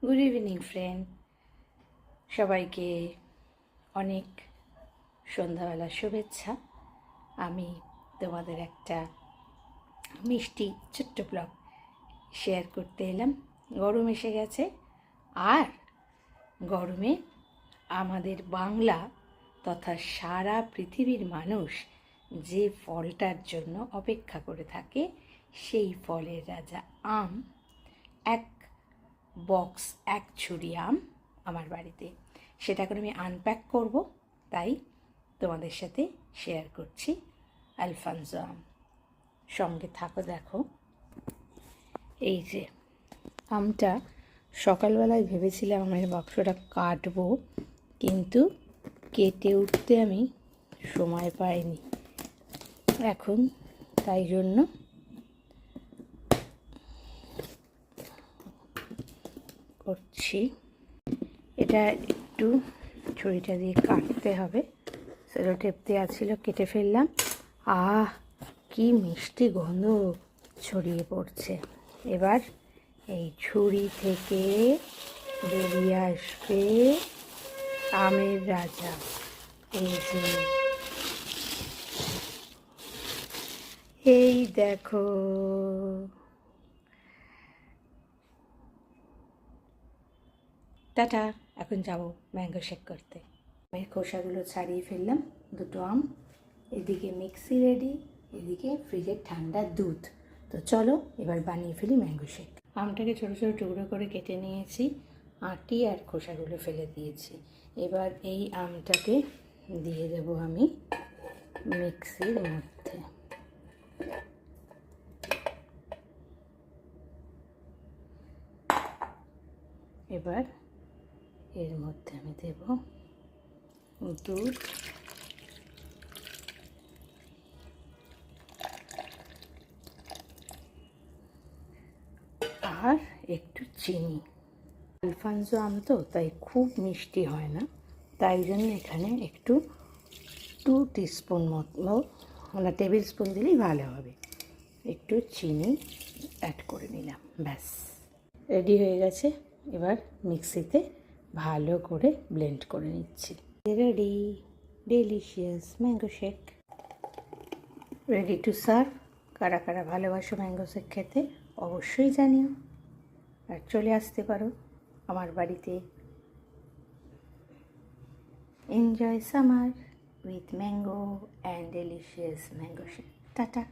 Good evening friend, সবাইকে অনেক সন্ধ্যাবেলার শুভেচ্ছা। আমি তোমাদের একটা মিষ্টি ছোট্ট ব্লগ শেয়ার করতে এলাম। গরম এসে গেছে, আর গরমে আমাদের বাংলা তথা সারা পৃথিবীর মানুষ যে ফলটার জন্য অপেক্ষা করে থাকে, সেই ফলের রাজা আম। এক বক্স, এক ঝুড়ি আম আমার বাড়িতে, সেটা এখন আমি আনপ্যাক করব, তাই তোমাদের সাথে শেয়ার করছি আলফানসো আম। সঙ্গে থাকো, দেখো। এই যে আমটা সকালবেলায় ভেবেছিলাম আমের বাক্সটা কাটবো, কিন্তু কেটে উঠতে আমি সময় পাইনি এখন, তাই জন্য করছি। এটা একটু ছুরিটা দিয়ে কাটতে হবে, সেলো টেপ দেওয়া ছিল, কেটে ফেললাম। কি মিষ্টি গন্ধ ছড়িয়ে পড়ছে। এবার এই ছুরি থেকে বেরিয়ে আসবে আমের রাজা। এই যে, এই দেখো, টাটা। এখন যাব ম্যাঙ্গো শেক করতে। আমের খোসাগুলো ছাড়িয়ে ফেললাম, দুটো আম। এদিকে মিক্সি রেডি, এদিকে ফ্রিজের ঠান্ডা দুধ। তো চলো এবার বানিয়ে ফেলি ম্যাঙ্গো শেক। আমটাকে ছোটো ছোটো টুকরো করে কেটে নিয়েছি, আটি আর খোসাগুলো ফেলে দিয়েছি। এবার এই আমটাকে দিয়ে দেব আমি মিক্সির মধ্যে। এবার এর মধ্যে আমি দেব দুধ, আর একটু চিনি। আলফানসো আম তো, তাই খুব মিষ্টি হয় না, তাই জন্য এখানে একটু 2 টিস্পুন মতো, মানে টেবিল স্পুন দিলেই ভালো হবে, একটু চিনি অ্যাড করে নিলাম। ব্যাস, রেডি হয়ে গেছে। এবার মিক্সিতে ভালো করে ব্লেন্ড করে নিচ্ছি। Ready, delicious mango shake, ready to serve. কারা কারা ভালোবাসো ম্যাঙ্গো শেক খেতে অবশ্যই জানিও, আর চলে আসতে পারো আমার বাড়িতে। Enjoy summer with mango and delicious mango shake. Tata.